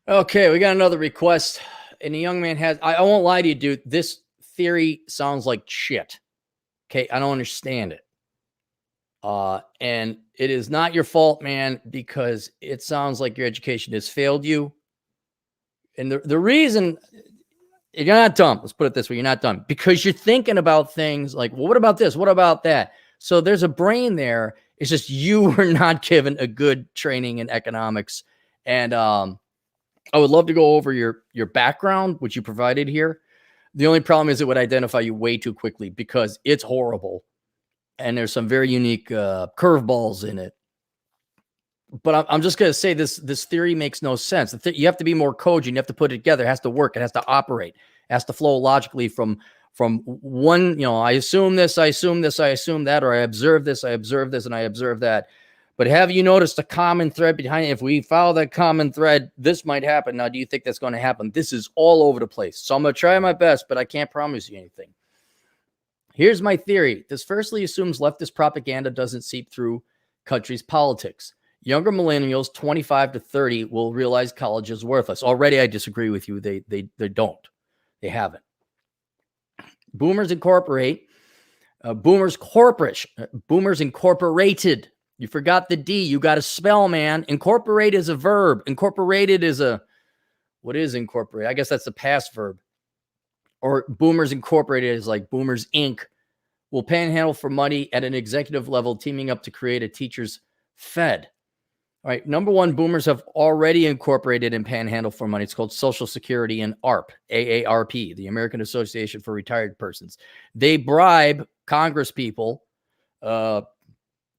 Okay, we got another request. And the young man has, I won't lie to you, dude. This theory sounds like shit. Okay, I don't understand it. And it is not your fault, man, because it sounds like your education has failed you. And the reason you're not dumb, let's put it this way, you're not dumb because you're thinking about things like, well, what about this? What about that? So there's a brain there. It's just you were not given a good training in economics. And I would love to go over your background, which you provided here. The only problem is it would identify you way too quickly because it's horrible. And there's some very unique curveballs in it. But I'm just going to say this theory makes no sense. You have to be more cogent. You have to put it together. It has to work. It has to operate. It has to flow logically from one. I assume this. I assume this. I assume that. Or I observe this. I observe this, and I observe that. But have you noticed a common thread behind it? If we follow that common thread, this might happen. Now, do you think that's going to happen? This is all over the place. So I'm going to try my best, but I can't promise you anything. Here's my theory. This firstly assumes leftist propaganda doesn't seep through country's politics. Younger millennials, 25 to 30, will realize college is worthless. Already, I disagree with you. They don't. They haven't. Boomers Incorporate. Boomers Incorporated. You forgot the D. You got to spell, man. Incorporate is a verb. Incorporated is what is incorporate? I guess that's the past verb. Or Boomers Incorporated is like Boomers Inc. will panhandle for money at an executive level, teaming up to create a teacher's Fed. All right. Number one, boomers have already incorporated and panhandle for money. It's called Social Security and AARP, the American Association for Retired Persons. They bribe Congress people to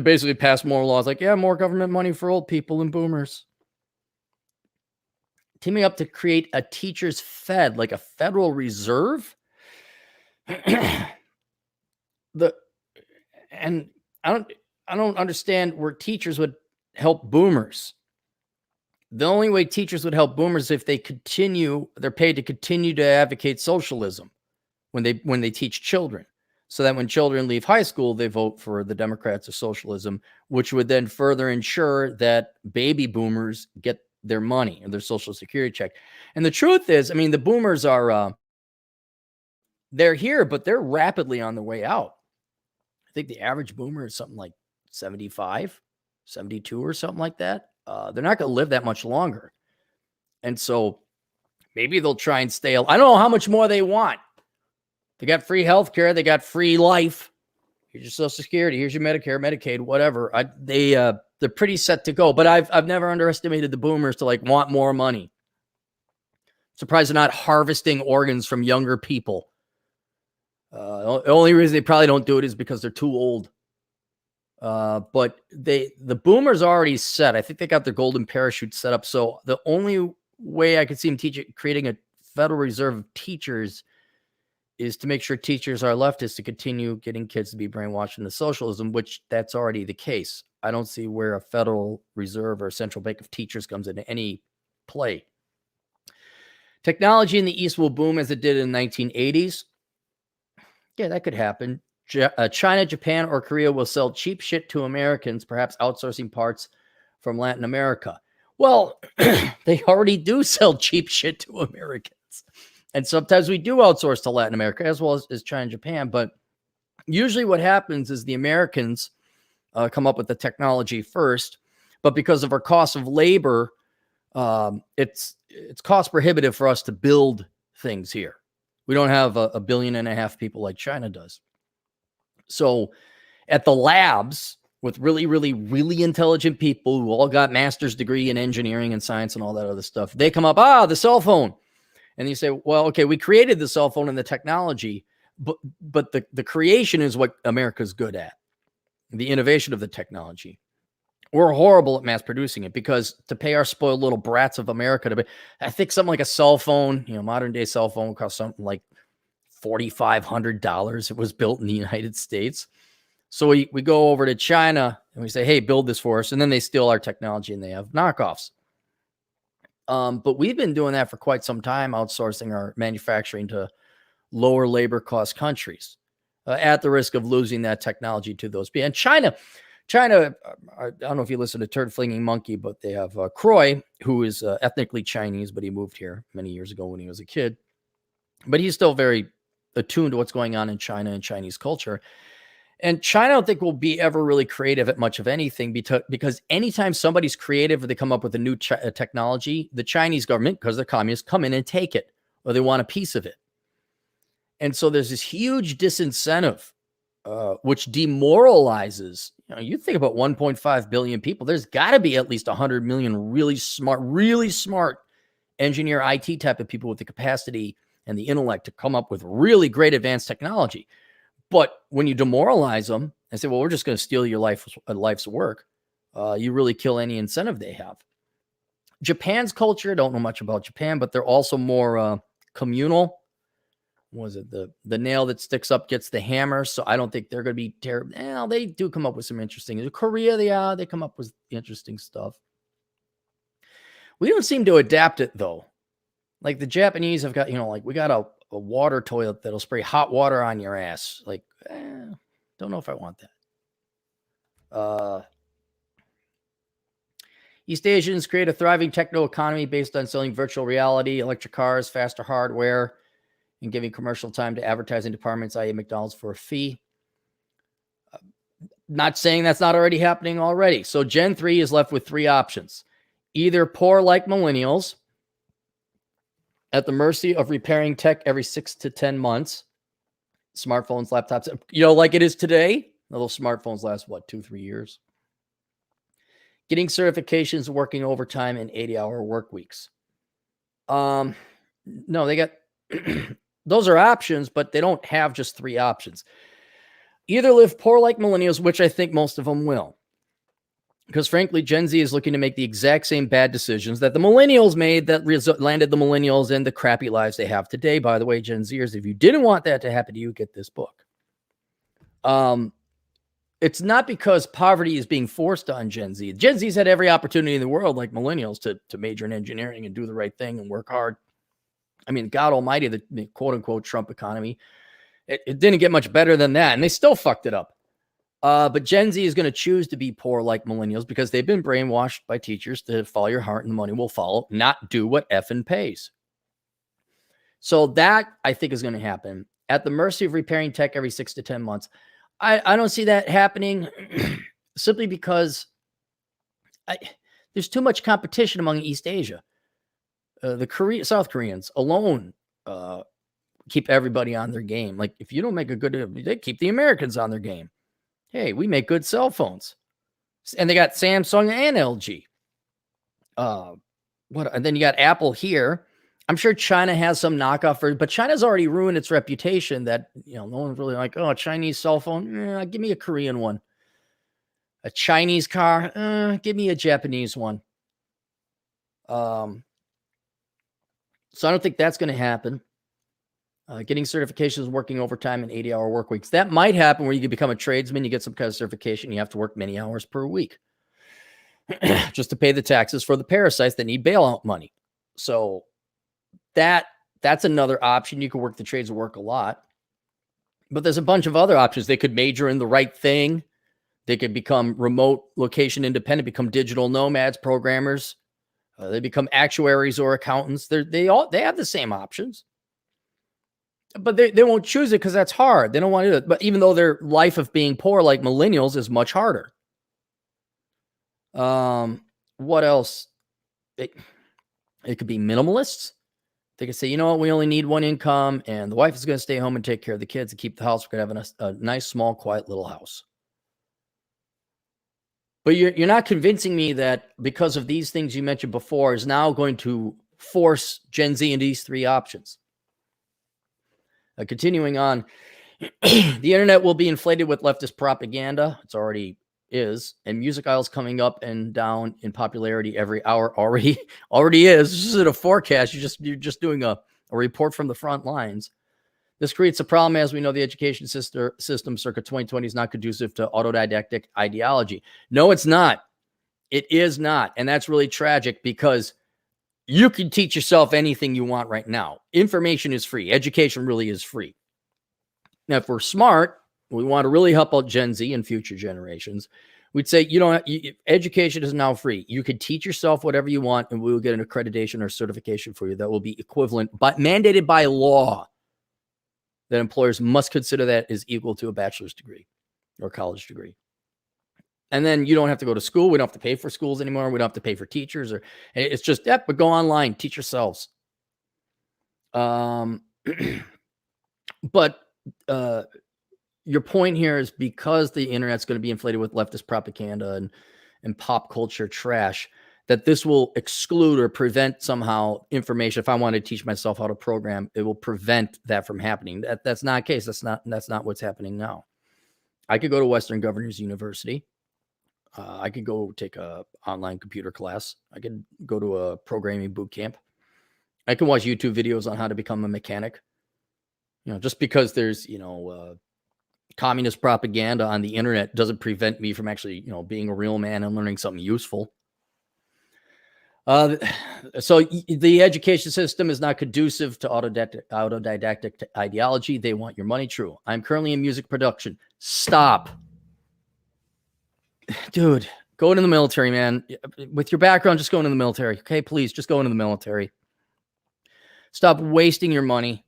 basically pass more laws like, more government money for old people and boomers. Teaming up to create a teacher's Fed, like a Federal Reserve. And I don't understand where teachers would help boomers. The only way teachers would help boomers if they're paid to continue to advocate socialism when they teach children, so that when children leave high school, they vote for the Democrats or socialism, which would then further ensure that baby boomers get their money and their Social Security check. And the truth is, the boomers are they're here, but they're rapidly on the way out. I think the average boomer is something like 75, 72 or something like that. They're not going to live that much longer. And so maybe they'll try and stay. I don't know how much more they want. They got free health care. They got free life. Here's your Social Security. Here's your Medicare, Medicaid, whatever. They're pretty set to go. But I've never underestimated the boomers to want more money. Surprised they're not harvesting organs from younger people. The only reason they probably don't do it is because they're too old. But the boomers already set. I think they got their golden parachute set up. So the only way I could see them creating a Federal Reserve of teachers is to make sure teachers are leftists to continue getting kids to be brainwashed into socialism, which that's already the case. I don't see where a Federal Reserve or Central Bank of Teachers comes into any play. Technology in the East will boom as it did in the 1980s. Yeah, that could happen. China, Japan, or Korea will sell cheap shit to Americans, perhaps outsourcing parts from Latin America. Well, they already do sell cheap shit to Americans. And sometimes we do outsource to Latin America as well as China and Japan. But usually what happens is the Americans come up with the technology first. But because of our cost of labor, it's cost prohibitive for us to build things here. We don't have a billion and a half people like China does. So at the labs with really, really, really intelligent people who all got master's degree in engineering and science and all that other stuff, they come up, the cell phone. And you say, well, okay, we created the cell phone and the technology, but the creation is what America's good at, the innovation of the technology. We're horrible at mass producing it because to pay our spoiled little brats of America I think something like a cell phone, modern day cell phone would cost something like $4,500. It was built in the United States. So we go over to China and we say, hey, build this for us. And then they steal our technology and they have knockoffs. But we've been doing that for quite some time, outsourcing our manufacturing to lower labor cost countries at the risk of losing that technology to those people. And China China, I don't know if you listen to Turd Flinging Monkey, but they have Croy, who is ethnically Chinese, but he moved here many years ago when he was a kid. But he's still very attuned to what's going on in China and Chinese culture. And China, I don't think will be ever really creative at much of anything because anytime somebody's creative or they come up with a new technology, the Chinese government, because they're communists, come in and take it, or they want a piece of it. And so there's this huge disincentive, which demoralizes. You think about 1.5 billion people. There's got to be at least 100 million really smart engineer IT type of people with the capacity and the intellect to come up with really great advanced technology. But when you demoralize them and say, well, we're just going to steal your life's work, you really kill any incentive they have. Japan's culture, I don't know much about Japan, but they're also more communal. Was it the nail that sticks up gets the hammer? So I don't think they're going to be terrible. Well, they do come up with some interesting. In Korea, they come up with interesting stuff. We don't seem to adapt it though. Like the Japanese have got, like we got a water toilet that'll spray hot water on your ass. Like, don't know if I want that. East Asians create a thriving techno economy based on selling virtual reality, electric cars, faster hardware, and giving commercial time to advertising departments, i.e. McDonald's, for a fee. Not saying that's not already happening already. So Gen 3 is left with three options. Either poor like millennials, at the mercy of repairing tech every 6 to 10 months. Smartphones, laptops, like it is today. Those smartphones last, 2-3 years. Getting certifications, working overtime, and 80-hour work weeks. No, they got... those are options, but they don't have just three options. Either live poor like millennials, which I think most of them will. Because frankly, Gen Z is looking to make the exact same bad decisions that the millennials made that landed the millennials in the crappy lives they have today. By the way, Gen Zers, if you didn't want that to happen to you, get this book. It's not because poverty is being forced on Gen Z. Gen Z's had every opportunity in the world, like millennials, to major in engineering and do the right thing and work hard. I mean, God almighty, the quote-unquote Trump economy, it didn't get much better than that, and they still fucked it up. But Gen Z is going to choose to be poor like millennials because they've been brainwashed by teachers to follow your heart and the money will follow, not do what effing pays. So that, I think, is going to happen. At the mercy of repairing tech every 6 to 10 months. I don't see that happening simply because there's too much competition among East Asia. South Koreans alone keep everybody on their game. Like, if you don't make a good, they keep the Americans on their game. Hey, we make good cell phones. And they got Samsung and LG. And then you got Apple here. I'm sure China has some knockoff, but China's already ruined its reputation that, no one's really like, oh, a Chinese cell phone. Give me a Korean one. A Chinese car. Give me a Japanese one. So I don't think that's going to happen. Getting certifications, working overtime, and 80-hour work weeks. That might happen where you can become a tradesman, you get some kind of certification, you have to work many hours per week just to pay the taxes for the parasites that need bailout money. So that's another option. You can work the trades and work a lot. But there's a bunch of other options. They could major in the right thing. They could become remote location independent, become digital nomads, programmers. They become actuaries or accountants. They have the same options. But they won't choose it because that's hard. They don't want to do it. But even though their life of being poor like millennials is much harder. What else? It could be minimalists. They could say, you know what, we only need one income and the wife is going to stay home and take care of the kids and keep the house. We're going to have a nice, small, quiet little house. But you're not convincing me that because of these things you mentioned before is now going to force Gen Z into these three options. Continuing on, the internet will be inflated with leftist propaganda. It's already is. And music aisles coming up and down in popularity every hour already is. This isn't a forecast. You're just doing a report from the front lines. This creates a problem, as we know, the education system circa 2020 is not conducive to autodidactic ideology. No, it's not. It is not. And that's really tragic because you can teach yourself anything you want right now. Information is free. Education really is free. Now, if we're smart, we want to really help out Gen Z and future generations. We'd say, you don't education is now free. You could teach yourself whatever you want, and we will get an accreditation or certification for you that will be equivalent, but mandated by law, that employers must consider that is equal to a bachelor's degree or college degree. And then you don't have to go to school. We don't have to pay for schools anymore. We don't have to pay for teachers, or it's just that. But go online, teach yourselves. But your point here is, because the internet's going to be inflated with leftist propaganda and pop culture trash, that this will exclude or prevent somehow information. If I want to teach myself how to program, it will prevent that from happening. That's not the case. That's not what's happening now. I could go to Western Governors University. I could go take a online computer class. I could go to a programming boot camp. I can watch YouTube videos on how to become a mechanic. Just because there's, communist propaganda on the internet doesn't prevent me from actually, being a real man and learning something useful. So the education system is not conducive to autodidactic ideology. They want your money. True. I'm currently in music production. Stop. Dude, go into the military, man. With your background, just go into the military. Okay, please, just go into the military. Stop wasting your money.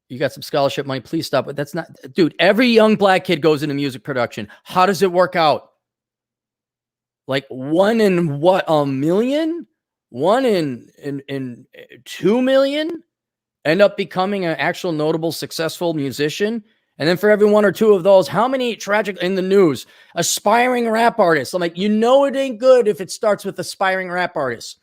You got some scholarship money, please stop. But that's not, dude, every young black kid goes into music production. How does it work out? Like 1 in what, a million? 1 in 2 million end up becoming an actual notable, successful musician. And then for every 1 or 2 of those, how many tragic in the news, aspiring rap artists? I'm like, it ain't good if it starts with aspiring rap artists.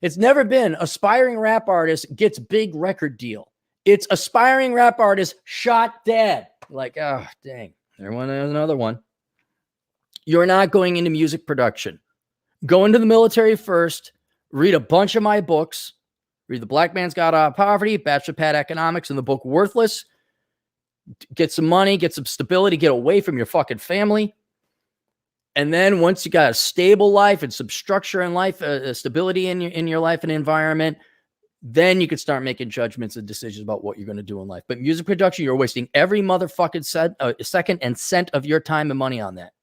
It's never been aspiring rap artist gets big record deal. It's aspiring rap artist shot dead. Like, oh, dang. There's another one. You're not going into music production. Go into the military first. Read a bunch of my books. Read The Black Man's Guide Out of Poverty, Bachelor Pad Economics, and the book Worthless. Get some money, get some stability, get away from your fucking family. And then once you got a stable life and some structure in life, stability in your life and environment, then you can start making judgments and decisions about what you're going to do in life. But music production, you're wasting every motherfucking second and cent of your time and money on that.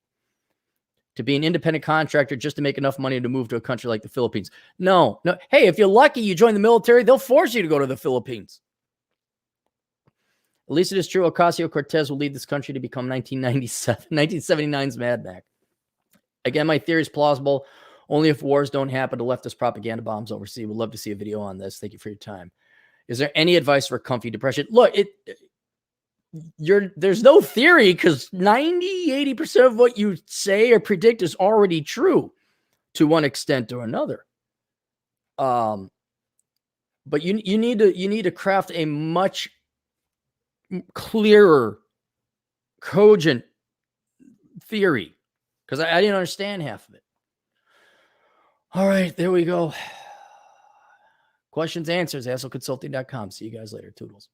To be an independent contractor just to make enough money to move to a country like the Philippines. No. Hey, if you're lucky, you join the military, they'll force you to go to the Philippines. At least it is true Ocasio-Cortez will lead this country to become 1979's Mad Max. Again, my theory is plausible. Only if wars don't happen to leftist propaganda bombs overseas. We'd love to see a video on this. Thank you for your time. Is there any advice for comfy depression? Look, there's no theory, because 80% of what you say or predict is already true to one extent or another. But you need to craft a much clearer, cogent theory, because I didn't understand half of it. All right, there we go. Questions, answers, assholeconsulting.com. See you guys later. Toodles.